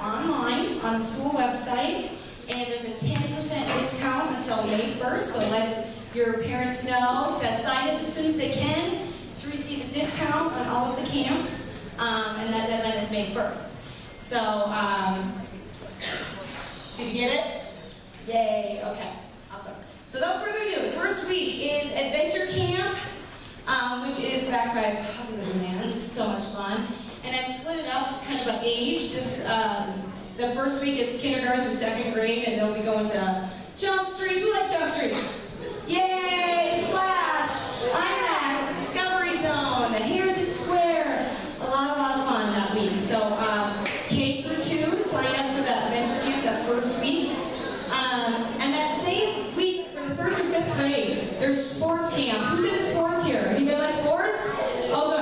online on the school website, and there's a 10% discount until May 1st, so let your parents know to sign up as soon as they can to receive a discount on all of the camps, and that deadline is May 1st. So, did you get it? Yay, okay, awesome. So without further ado, the first week is Adventure Camp, which is backed by a popular demand. It's so much fun. And I've split it up kind of by age. The first week is kindergarten through second grade, and they'll be going to Jump Street. Who likes Jump Street? Yay! Splash! IMAX, Discovery Zone, the Heritage Square. A lot of fun that week. So K through 2, sign up for that Adventure Camp that first week. And that same week for the 3rd through 5th grade, there's sports camp. Who's into sports here? Anybody like sports? Oh, good.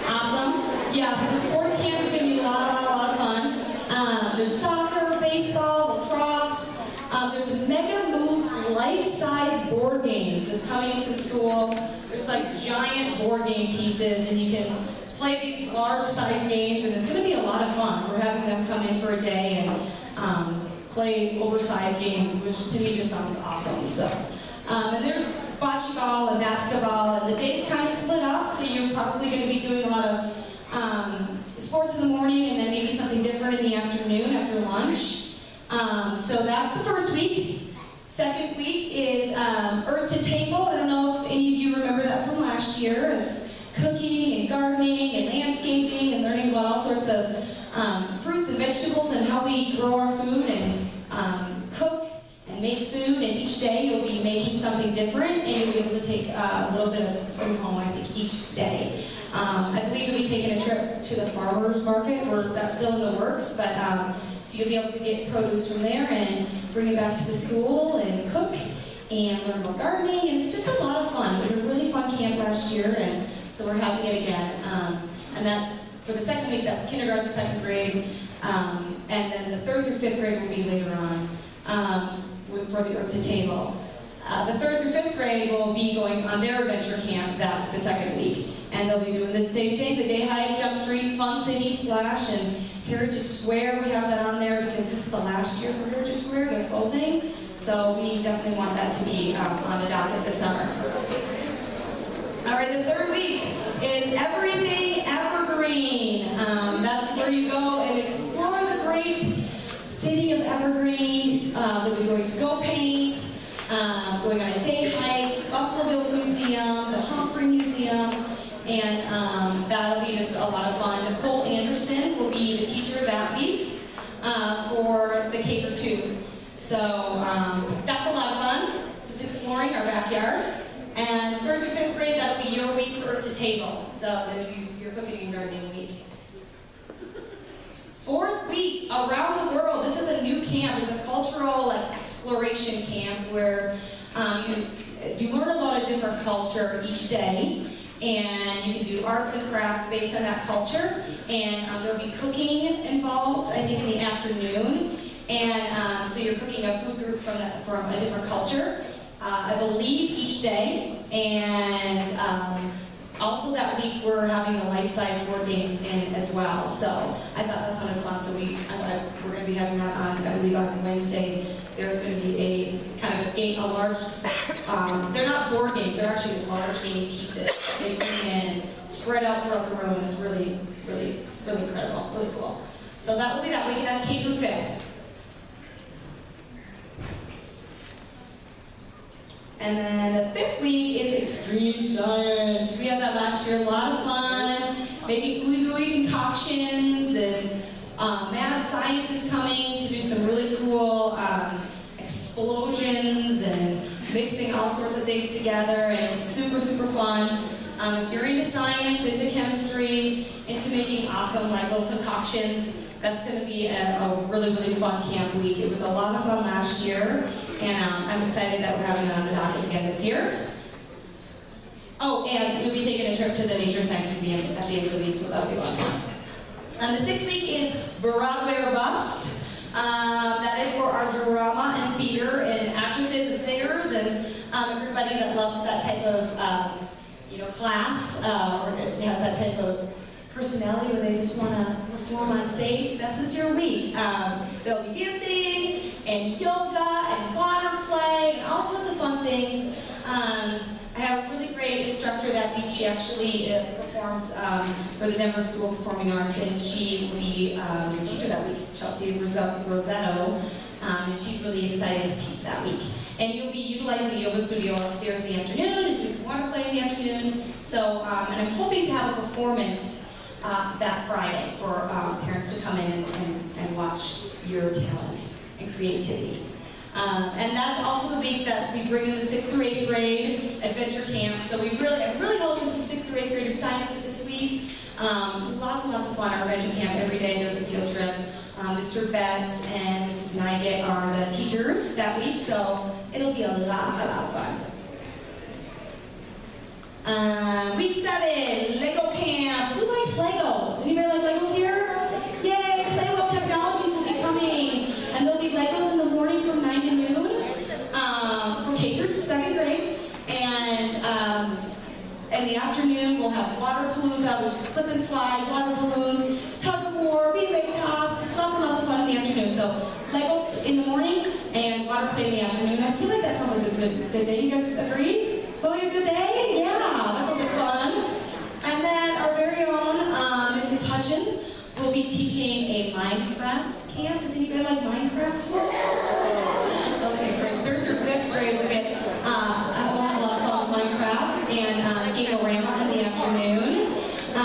Awesome. Yeah, so the sports camp is going to be a lot of fun. There's soccer, baseball, lacrosse. There's a Mega Moves life-size board games that's coming into the school. There's like giant board game pieces, and you can play these large-size games, and it's going to be a lot of fun. We're having them come in for a day and play oversized games, which to me just sounds awesome. So, and there's bocce ball and basketball, and the day's kind of split up, so you're probably going to be doing a lot of sports in the morning, and then maybe something different in the afternoon after lunch. So that's the first week. Second week is Earth to Table. I don't know if any of you remember that from last year. It's cooking and gardening and landscaping and learning about all sorts of fruits and vegetables and how we grow our food and cook and make food. And each day you'll be making something different, and you'll be able to take a little bit of food home, I think, each day. I believe you'll be taking a trip to the farmer's market, or that's still in the works, but so you'll be able to get produce from there and bring it back to the school and cook and learn about gardening, and it's just a lot of fun. It was a really fun camp last year, and so we're having it again. And that's, for the second week, that's kindergarten through second grade, and then the 3rd through 5th grade will be later on for the Earth to Table. The 3rd through 5th grade will be going on their adventure camp the second week, and they'll be doing the same thing, the day hike, Jump Street, Fun City, Splash, and Heritage Square. We have that on there because this is the last year for Heritage Square. They're closing, so we definitely want that to be on the docket this summer. All right, the 3rd week is Everything Evergreen. That's where you go and explore the great city of Evergreen. We'll be going to Go Paint, going on a day hike, Buffalo Bills Museum, the Humphrey Museum, and that'll be just a lot of fun. Nicole Anderson will be the teacher that week for the K through 2. So that's a lot of fun, just exploring our backyard. And 3rd through 5th grade, that'll be your week for Earth to Table. So that'll be your cooking and gardening week. 4th week, Around the World. This is a new camp. It's a cultural exploration camp where you learn about a different culture each day, and you can do arts and crafts based on that culture. And there'll be cooking involved, I think, in the afternoon. And so you're cooking a food group from a different culture. I believe each day, and also that week we're having the life-size board games in as well. So I thought that sounded fun. So we're going to be having that on, I believe, on Wednesday. There's going to be a kind of a large. They're not board games; they're actually large game pieces. They bring in and spread out throughout the room. It's really incredible, really cool. So that will be that week, and that's K through 5th. And then the 5th week is Extreme Science. We had that last year, a lot of fun, making ooey concoctions, and Mad Science is coming to do some really cool explosions and mixing all sorts of things together, and it's super fun. If you're into science, into chemistry, into making awesome little concoctions, that's going to be a really fun camp week. It was a lot of fun last year, and I'm excited that we're having that on the docket again this year. Oh, and we'll be taking a trip to the Nature and Science Museum at the end of the week, so that'll be a lot of fun. The 6th week is Broadway or Bust. That is for our drama and theater and actresses and singers and everybody that loves that type of class or has that type of personality where they just want to perform on stage, this is your week. There'll be dancing and yoga and water play and all sorts of fun things. I have a really great instructor that week. She actually performs for the Denver School of Performing Arts, and she will be your teacher that week, Chelsea Rosetto, and she's really excited to teach that week. And you'll be utilizing the yoga studio upstairs in the afternoon and doing some water play in the afternoon. So, and I'm hoping to have a performance that Friday for parents to come in and watch your talent and creativity. And that's also the week that we bring in the 6th through 8th grade adventure camp. So I'm really hoping some 6th through 8th graders sign up for this week. Lots and lots of fun. Our adventure camp, every day there's a field trip. Mr. Betts and Mrs. Nygett are the teachers that week, so it'll be a lot of fun. Week 7, Lego camp. Who likes Legos? Anybody like Legos here? Yay! Playwell Technologies will be coming, and there'll be Legos in the morning from 9 to noon for K through 2nd grade, and in the afternoon we'll have water palooza, which is slip and slide, water balloons, tug of war, bean bag toss. Just lots and lots of fun in the afternoon. So Legos in the morning and water play in the afternoon. I feel like that sounds like a good day. You guys agree? Sounds like a good day? Yeah, that sounds like fun. And then our very own Mrs. Hutchin will be teaching a Minecraft camp. Does anybody like Minecraft? Okay, great. 3rd through 5th grade will get a lot of fun with Minecraft and Game-O-Rama in the afternoon. I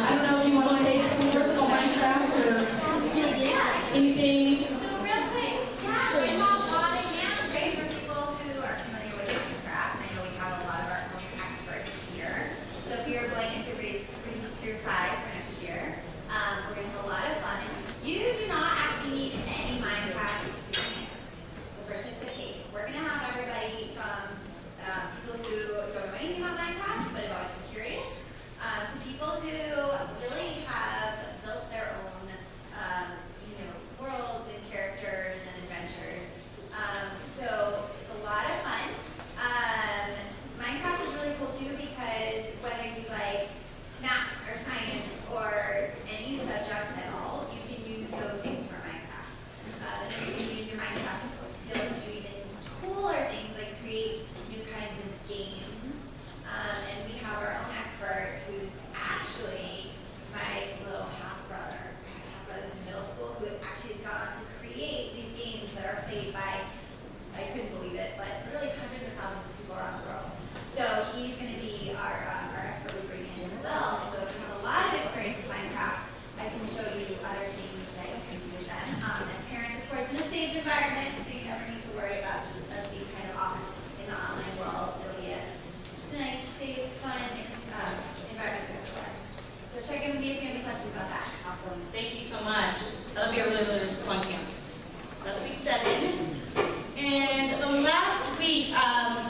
don't know if you want to say words about Minecraft or anything. So real quick, it's a lot of hands raised for people who are familiar with Minecraft. I know we have a lot of our own experts here. So if you're going into grades 3 through 5 for next year, we're going to have a lot of fun. You do not actually need any Minecraft experience to participate. We're going to have everybody from people who don't know anything about Minecraft but have always been curious, to people who really have built their own worlds and characters and adventures. So it's a lot of fun. Minecraft is really cool too because whether you like math or science or any subject at all, you can use those things for Minecraft. You can use your Minecraft skills to use in cooler things like create new kinds of games. And we have our own expert who's actually my little half-brother. Half-brother's in middle school who actually has gone on to create these games that are played by, I couldn't believe it, but really hundreds of thousands of people around the world. So he's going to be our expert we bring in as well. So if you have a lot of experience with Minecraft, I can show you other things that you can do with them. And parents, of course, in a safe environment, so you never need to worry about just us being kind of off in the online world. It'll be a nice, safe, fun environment to explore. So check in with me if you have any questions about that. Awesome. Thank you so much. That'll be a really fun camp. That's week 7. And the last week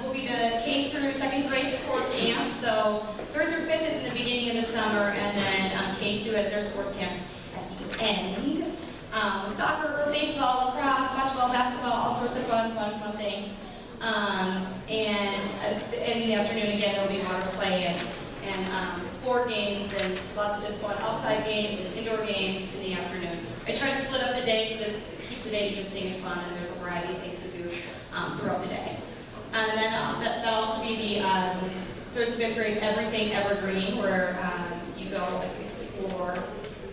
will be the K through 2nd grade sports camp. So 3rd through 5th is in the beginning of the summer, and then K2 at their sports camp at the end. Soccer, baseball, lacrosse, dodgeball, basketball, all sorts of fun things. And in the afternoon again, there'll be water play and board games and lots of just fun outside games and indoor games in the afternoon. I try to split up the day so that it keeps the day interesting and fun, and there's a variety of things to do throughout the day. And then that'll also be the 3rd to 5th grade Everything Evergreen, where you go and explore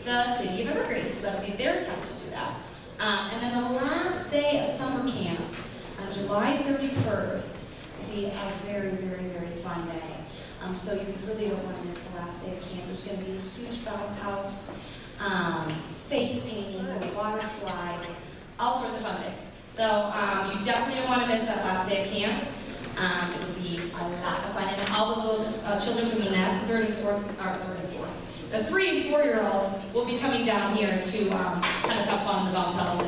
the city of Evergreen. So that'll be their time to do that. And then the last day of summer camp, on July 31st, will be a very fun day. So you really don't want to miss the last day of camp. There's going to be a huge bounce house, face painting, a water slide, all sorts of fun things. So you definitely don't want to miss that last day of camp. It will be a lot of fun. And all the little children from the nest, 3rd and 4th, the 3 and 4-year-olds will be coming down here to kind of have fun in the bounce house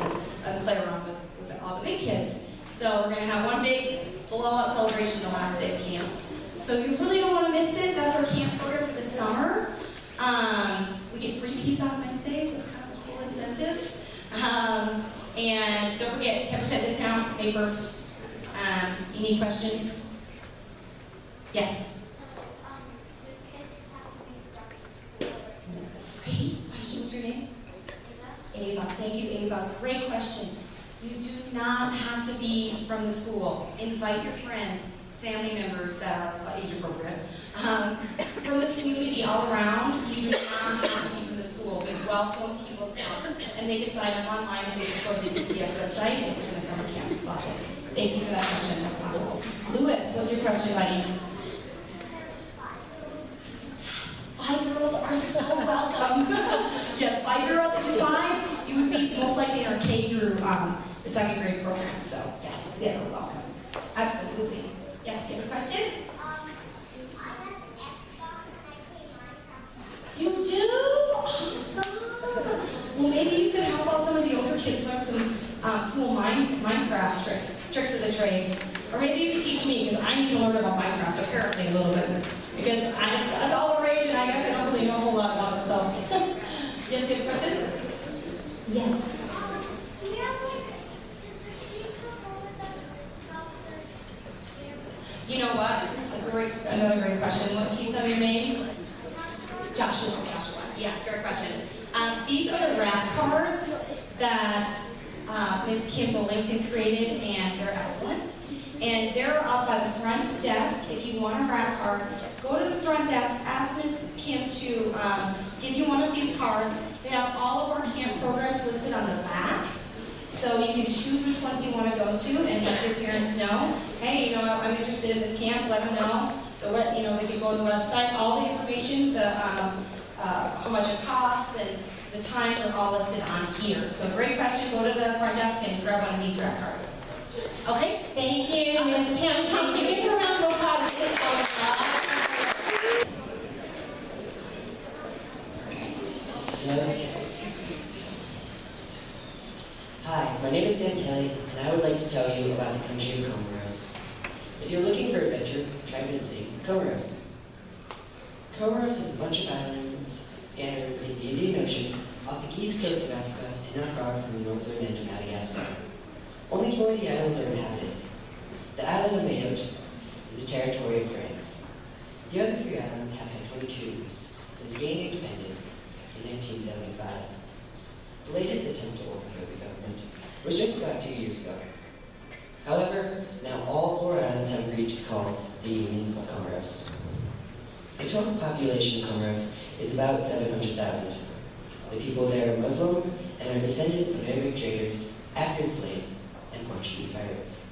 and play around with all the big kids. So we're going to have one big full-out celebration the last day of camp. So you really don't want to miss it. That's our camp program for the summer. We get free pizza on Wednesdays. That's kind of a cool incentive. And don't forget, 10% discount May 1st. Any questions? Yes? Ava. Thank you, Ava. Great question. You do not have to be from the school. Invite your friends, family members that are age appropriate, from the community all around. You do not have to be from the school. We welcome people to come, and they can sign up online and they just go to the CCS website and click on the summer camp. Watch it. Thank you for that question. That's awesome. Lewis, what's your question, buddy? 5-year-olds are so welcome. Yes, 5-year-olds, if you're 5, you would be most likely in our K through the 2nd grade program. So yes, they're welcome. Absolutely. Yes, do you have a question? I have an Xbox and I play Minecraft. You do? Awesome. Well, maybe you could help out some of the older kids learn some cool Minecraft tricks of the trade. Or maybe you could teach me, because I need to learn about Minecraft apparently a little bit. Because that's all the rage, and I guess I don't really know a whole lot about it, so. Yes, you have a question? Yes. Do you have does the street come over the You know what? Another great question. What, can you tell me your name? Joshua. Yes, great question. These are the rap cards that Ms. Kim Bullington created, and they're excellent. And they're up by the front desk. If you want a rap card, go to the front desk, ask Ms. Kim to give you one of these cards. They have all of our camp programs listed on the back. So you can choose which ones you want to go to and let your parents know, hey, you know, I'm interested in this camp, let them know. They can go to the website. All the information, how much it costs, and the times are all listed on here. So great question. Go to the front desk and grab one of these rap cards. Okay? Thank you, Ms. Kim. Can you give her a round of applause? Hello. Hi, my name is Sam Kelly, and I would like to tell you about the country of Comoros. If you're looking for adventure, try visiting Comoros. Comoros is a bunch of islands scattered in the Indian Ocean, off the east coast of Africa, and not far from the northern end of Madagascar. Only 4 of the islands are inhabited. The island of Mayotte is a territory of France. The other 3 islands have had 20 coups since gaining independence in 1975. The latest attempt to overthrow the government was just about 2 years ago. However, now all 4 islands have agreed to call the Union of Comoros. The total population of Comoros is about 700,000. The people there are Muslim and are descendants of Arabic traders, African slaves, and Portuguese pirates.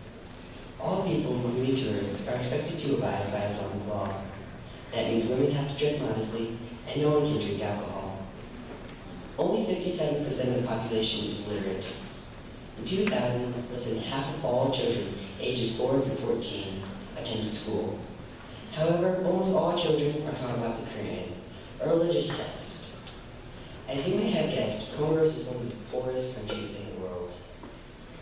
All people, including tourists, are expected to abide by Islamic law. That means women have to dress modestly, and no one can drink alcohol. Only 57% of the population is literate. In 2000, less than half of all children ages 4 through 14 attended school. However, almost all children are taught about the Quran, a religious text. As you may have guessed, Comoros is one of the poorest countries in the world.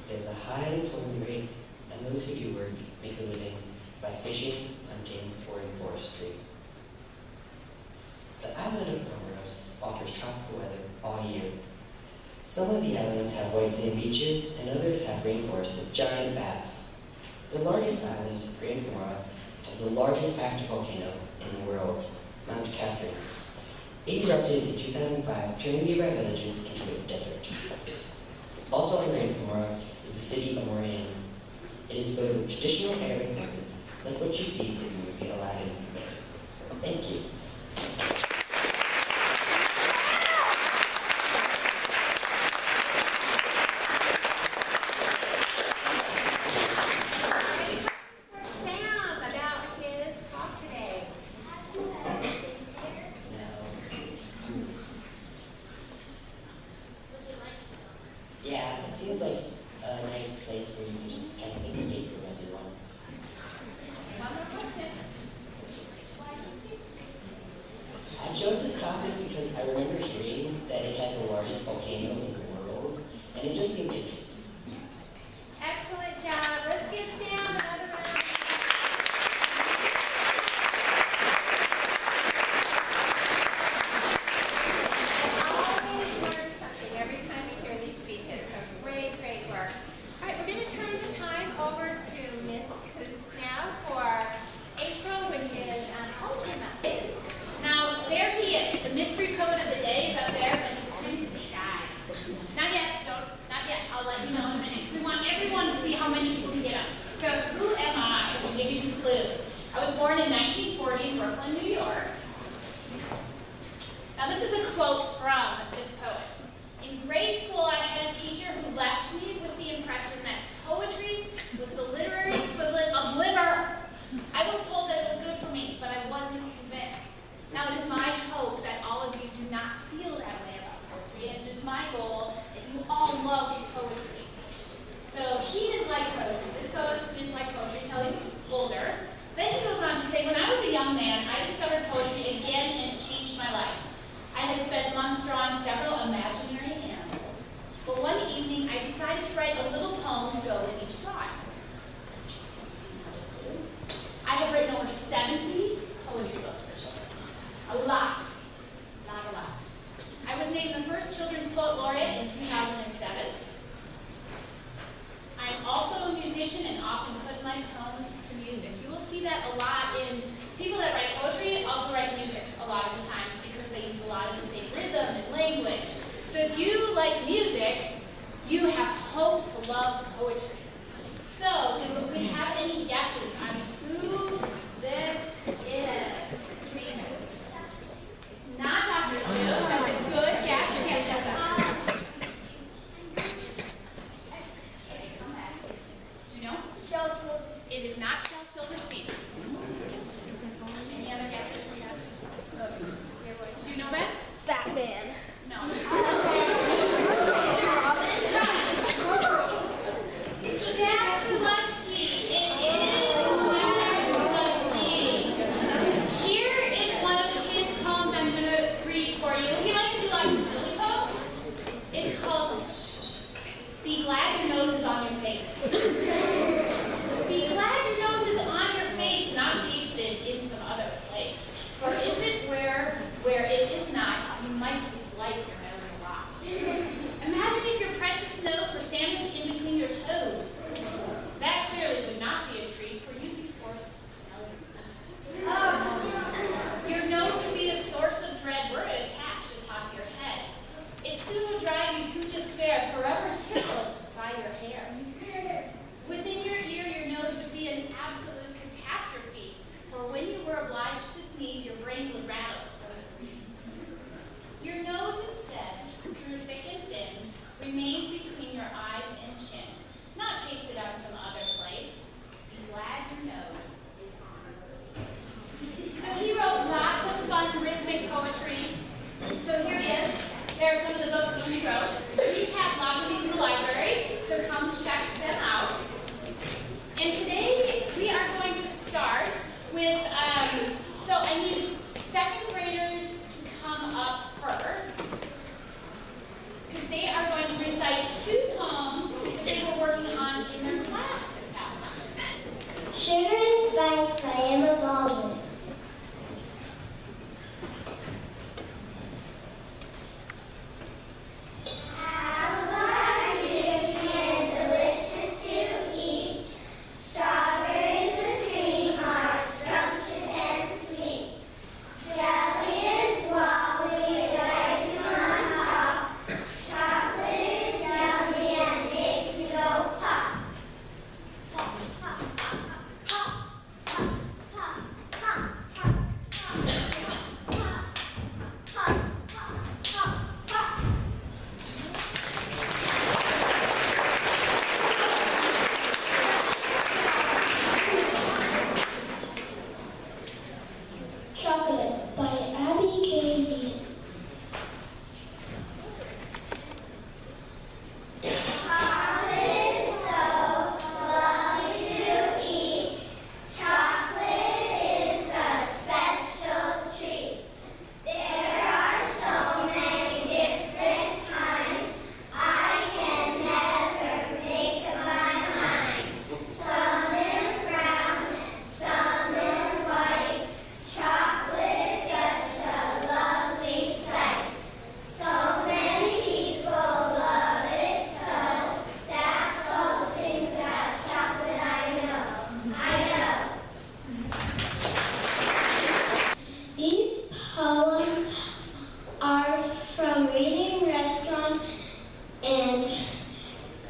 There's a high unemployment rate, and those who do work make a living by fishing, hunting, or in forestry. The island of Comoros offers tropical weather all year. Some of the islands have white sand beaches, and others have rainforests with giant bats. The largest island, Grand Comora, has the largest active volcano in the world, Mount Catherine. It erupted in 2005, turning nearby villages into a desert. Also on Grand Comora is the city of Moran. It is filled with traditional Arabic ornaments, like what you see in the movie Aladdin. Thank you. Yeah, it seems like a nice place where you can just kind of escape from everyone. One more question. I chose this topic because I remember hearing that it had the largest volcano in the world, and it just seemed interesting. Excellent job. Let's give Sam another round. I always learn something every time we hear these speeches. So great, great work. All right, we're going to turn the time over to Ms. Coos now for April, which is Ultima. Now, there he is. The mystery poet of the day is up there, but he's kind of shy. Not yet. let you know in a minute, because we want everyone to see how many people can get them. So who am I? I'll give you some clues. I was born in 1940 in Brooklyn, New York. Now this is a quote from this poet. In grade school, I had a teacher who left me with the impression that poetry was the literary equivalent of liver. I was told that it was good for me, but I wasn't convinced. Now it is my hope that all of you do not feel that way about poetry, and it is my goal that you all love poetry. So he didn't like poetry. This poet didn't like poetry until he was older. Then he goes on to say, when I was a young man, I discovered poetry again, and it changed my life. I had spent months drawing several imaginary animals, but one evening I decided to write a little poem to go with each drawing. I have written over 70 poetry books for children. A lot. Not a lot. I was named the first Children's Poet Laureate in 2007. I am also a musician and often put my poems to music. You will see that a lot in people that write poetry also write music a lot of the times because they use a lot of the same rhythm and language. So if you like music, you have hope to love poetry. So, do we have any guesses on who this is? It's not Dr. Seuss. That's a good guess. Yes, Tessa. Do you know? Shel Silverstein. It is not Shel Silverstein. Any other guesses from you? Do you know Ben? Batman. No. Jack Pulaski. It is Jack Pulaski. Here is one of his poems I'm going to read for you. He likes to do lots of silly poems. It's called Be Glad Your Nose is on Your Face. Be glad your nose is on your face, not pasted in some other place. For if it were where it is not, you might dislike your nose a lot. Imagine if your precious nose were sandwiched in between your toes. That clearly would not be a treat, for you'd be forced to smell your nose. Your nose would be a source of dread were it attached to the top of your head. It soon would drive you to despair, forever tickled by your hair. Within your ear, your nose would be an absolute catastrophe, for when you were obliged to sneeze, your brain would rattle. Your nose instead, through thick and thin, remains between your eyes and chin, not pasted on some other place. Be glad your nose is on. So he wrote lots of fun rhythmic poetry. So here he is. There are some of the books that he wrote. We have lots of these in the library, so come check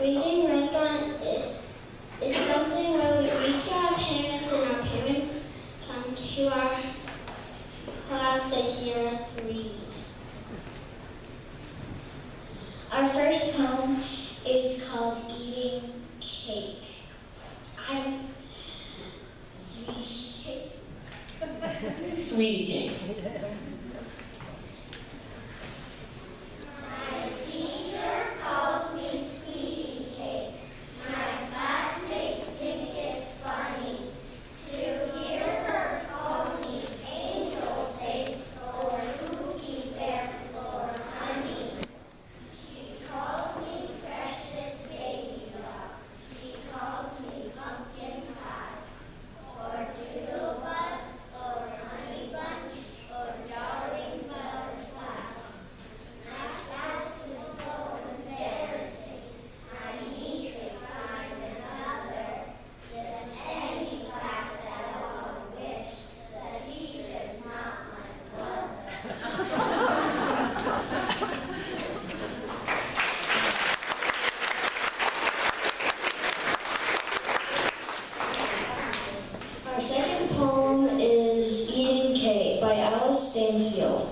Reading restaurant is something where we read to our parents and our parents come to our class to hear us read. Our first poem is called Eating Cake. I'm sweet cake. Sweetie cakes. My teacher calls me sweetie cake. My classmates think it's funny to hear her call me angel face or cookie bear or honey. She calls me precious baby doll. She calls me pumpkin pie or doodle bud or honey bunch or darling butterfly. My class is so embarrassing. I need to find another. Does any class at all wish the teacher's not my mother? Our second poem is Eating Cake by Alice Stansfield.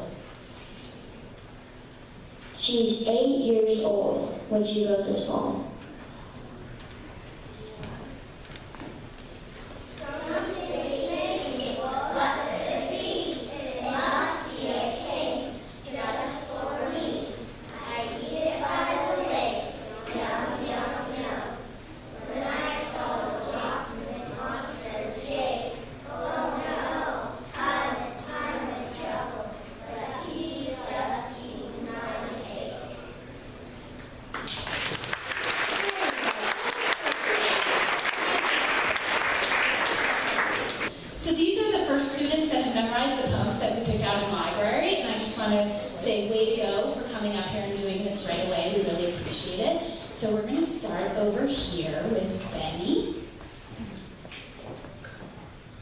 She's 8 years old when she wrote this poem. So these are the first students that have memorized the poems that we picked out in the library, and I just want to say way to go for coming up here and doing this right away. We really appreciate it. So we're going to start over here with Benny.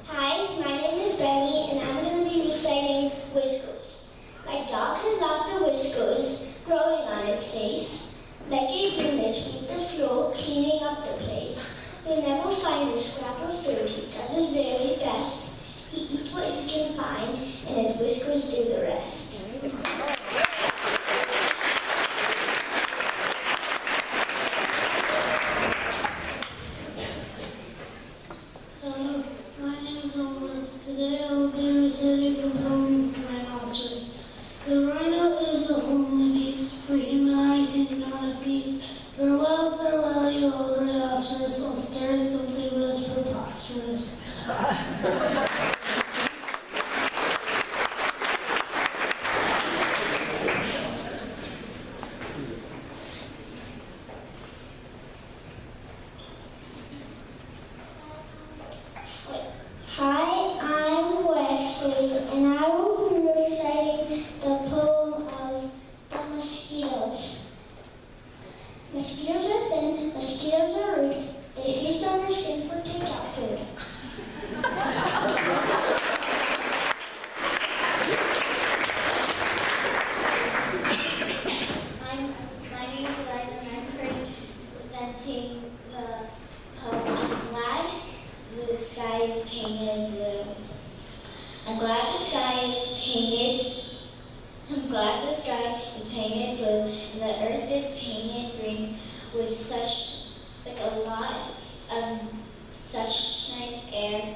Hi, my name is Benny, and I'm going to be reciting Whiskers. My dog has lots of whiskers growing on his face. Like a Venus sweep the floor, cleaning up the place. You'll never find a scrap of food. He does his very best. He eats what he can find, and his whiskers do the rest. Hello, my name is Oliver. Today I will be reciting the poem Rhinoceros. The rhino is a homely beast, for human eyes he's not a feast. Farewell, farewell, you old rhinoceros, I'll stare at something less preposterous. Hi, I'm Wesley, and I will be reciting the poem of the mosquitoes. Mosquitoes are thin, mosquitoes are rude. They feast on your skin for takeout food. My name is Eliza, and I'm presenting the poem I'm Glad the Sky is Painted Blue. I'm glad the sky is painted. I'm glad the sky is painted blue and the earth is painted green with a lot of such nice air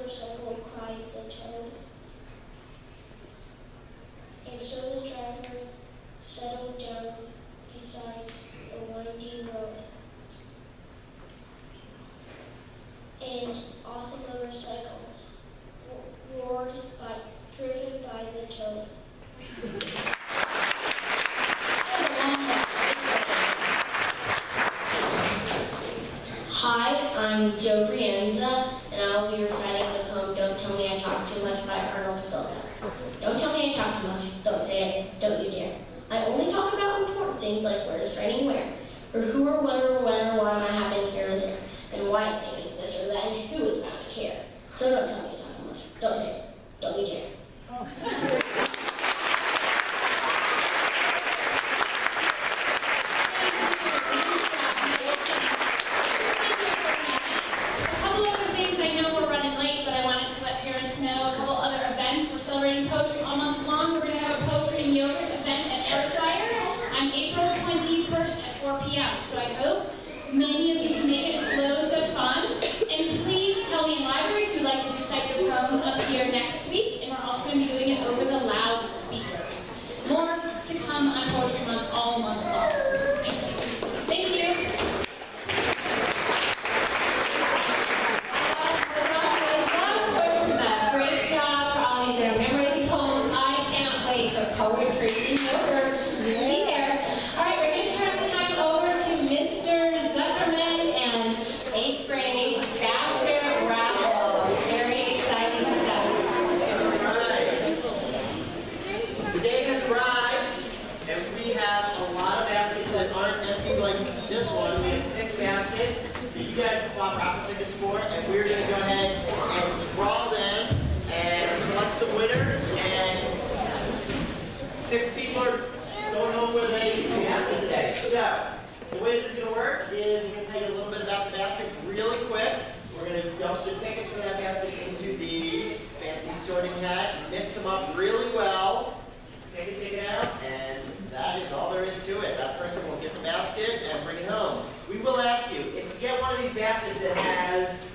motorcycle, cried the toad. And so the driver settled down beside the winding road. And off the motorcycle, driven by the toad. Hi, I'm Joe Brienza, and I will be reciting the poem Don't Tell Me I Talk Too Much by Arnold Spilka. Don't tell me I talk too much, don't say it, don't you dare. I only talk about important things like where is writing where, or who or what or when or why am I happening here or there, and why a thing is this or that, and who is bound to care. So don't tell me I talk too much, don't say it, don't you dare. Poetry all month long. We're going to have a poetry and yoga event at Air on April 21st at 4 p.m. So I hope many of you can make it. It's loads of fun. And please tell me in library if you'd like to recite your poem up here next week. And we're also going to be doing it over the loudspeakers. More to come on Poetry Month all month long. Thank you. Poetry in yoga. Be there. All right, we're going to turn the time over to Mr. Zuckerman and 8th grade basket raffle. Very exciting stuff. All right. The day has arrived, and we have a lot of baskets that aren't empty like this one. We have 6 baskets that you guys have bought raffle tickets for, and we're going to go ahead and draw them and select some winners. And 6 people are going home with a basket today. So, the way this is going to work is we're going to tell you a little bit about the basket really quick. We're going to dump the tickets for that basket into the fancy sorting hat, mix them up really well, take a ticket out, and that is all there is to it. That person will get the basket and bring it home. We will ask you, if you get one of these baskets that has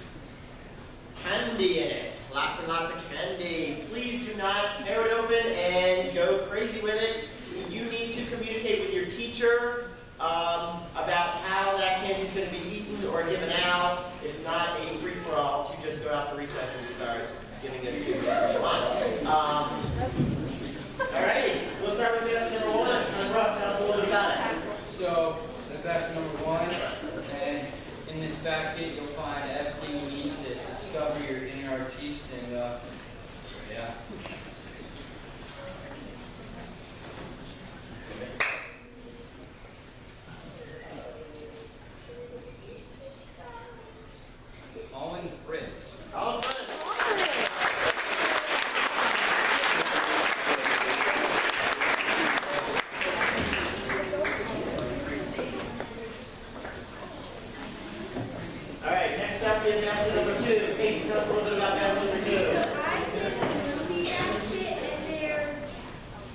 candy in it, lots and lots of candy, please do not tear it open and go crazy with it. You need to communicate with your teacher about how that candy is going to be eaten or given out. It's not a free-for-all to just go out to recess and start giving it to everyone. All right, we'll start with basket number 1. Ruff, tell us a little bit about it. So, the basket number 1, and in this basket you'll find everything you need to discover your inner artiste, and yeah. Owen Fritz. All right. All right, next up is basket number 2. Kate, tell us a little bit about basket number 2. So I sent a movie basket, and there's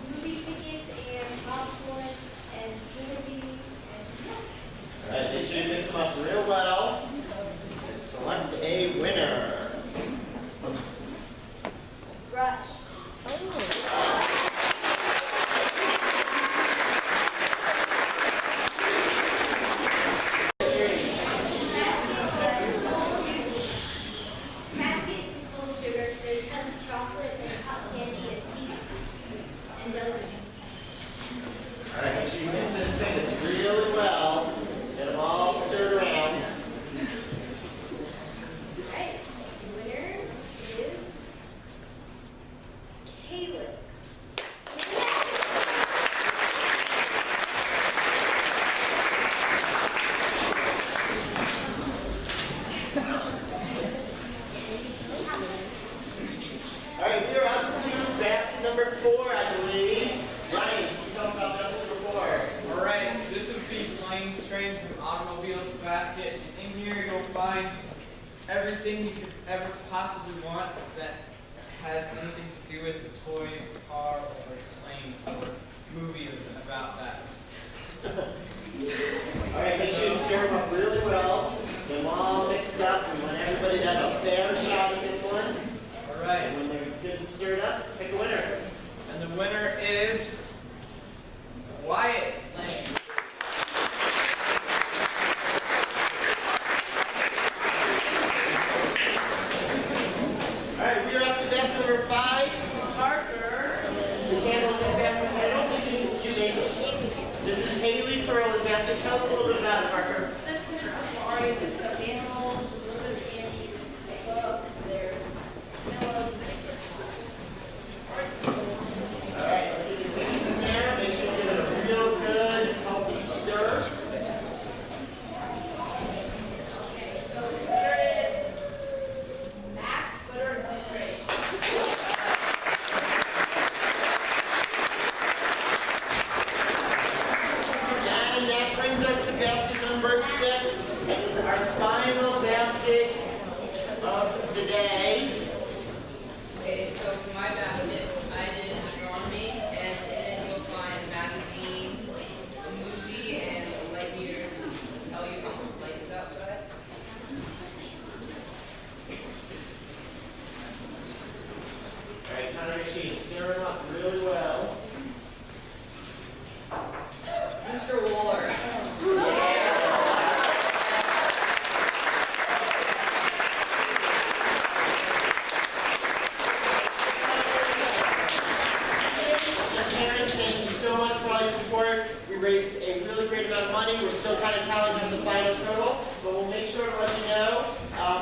movie tickets and popcorn and candy and All right, make sure you mix them up real well and select a winner. Rush. Baskets is full of sugar. There's tons of chocolate and hot candy and sweets and jellies. All right, make sure you mix this thing really well. Get them all stirred around. Alright, the winner is Calyx. All right, we're up to basket number 4, I believe. Ryan, can you tell us about basket number 4? Alright, this is the planes, trains, and automobiles basket. And in here you'll find everything you could ever possibly want that has anything to do with the toy, car, or plane, or movie that's about that. All right, make sure you stir them up really well. Get them all mixed up. We want everybody to have a fair shot at this one. play. And when they're good and stirred up, pick a winner. And the winner is Wyatt Lane. All right, we are up to basket number 5. Parker is handling this basket. I don't think she can do English. This is Haley Pearl's basket. Tell us a little bit about it, Parker. This is a safari. There's stuffed animals, there's a little bit of candy, there's books, there's pillows. All right, let's get the cookies in there. Make sure you give it a real good, healthy stir. Okay, so the winner is Max Footer in 5th grade. And that brings us to basket number 6, our final basket of the day. Okay, so for my basket, I did astronomy, and in it you'll find magazines, a movie, and a light meter to tell you how much light is outside. All right, Connor, make sure you stir them up really well. Mr. Waller. Your parents, thank you so much for all your support. We raised a really great amount of money. We're still kind of tallying up the final total, but we'll make sure to let you know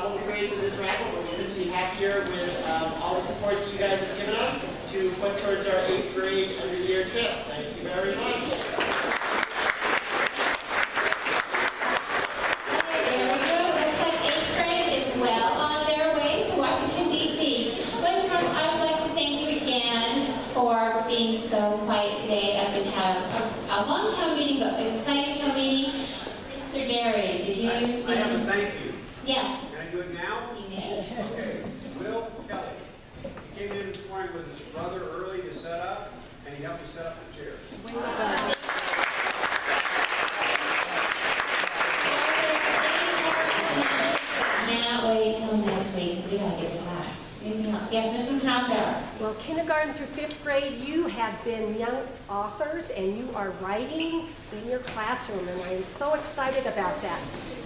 what we raised in this raffle. We're going to be happier with all the support that you guys have given us to put towards our 8th grade end-of-the-year trip. Thank you very much. There we go. Looks like 8th grade is well on their way to Washington, D.C. Boys and girls, I would like to thank you again for being so quiet today as we have a long town meeting, but an exciting town meeting. Mr. Gary, did you? I have a thank you. Yes. Can I do it now? You may. Okay. Will Kelly. He came in this morning with his brother early to set up, and he helped me set up the chair. Cannot wait till next week, so we gotta get to class. Anything else? Yes, Mrs. Knopfler. Well, kindergarten through 5th grade, you have been young authors and you are writing in your classroom, and I am so excited about that.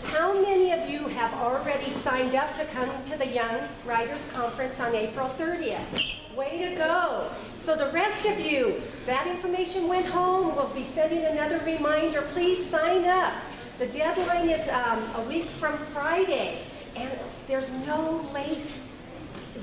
How many of you have already signed up to come to the Young Writers Conference on April 30th? Way to go. So the rest of you, that information went home. We'll be sending another reminder. Please sign up. The deadline is a week from Friday, and there's no late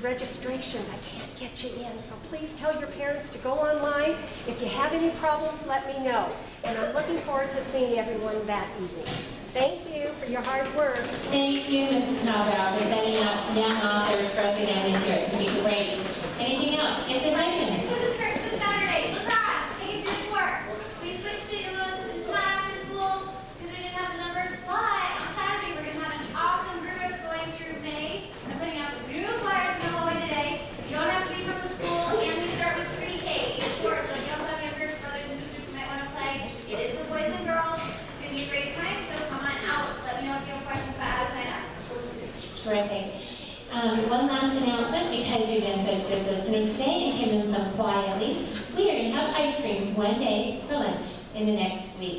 registrations. I can't get you in, so please tell your parents to go online. If you have any problems, let me know. And I'm looking forward to seeing everyone that evening. Thank you for your hard work. Thank you, Mrs. Knopfler, for setting up young authors for us again this year. It's going to be great. Anything else? It's a session. This starts this Saturday. Lacrosse, K through 4. We switched it. It was not after school because we didn't have the numbers. But on Saturday, we're going to have an awesome group going through May. I'm putting out some new flyers in the hallway today. You don't have to be from the school, and we start with pre-K each sport. So if you also have younger brothers and sisters who might want to play, it is for boys and girls. It's going to be a great time. So come on out. Let me know if you have questions about how to sign up. Terrific. One last announcement, because you've been such good listeners today and came in so quietly. We are going to have ice cream one day for lunch in the next week.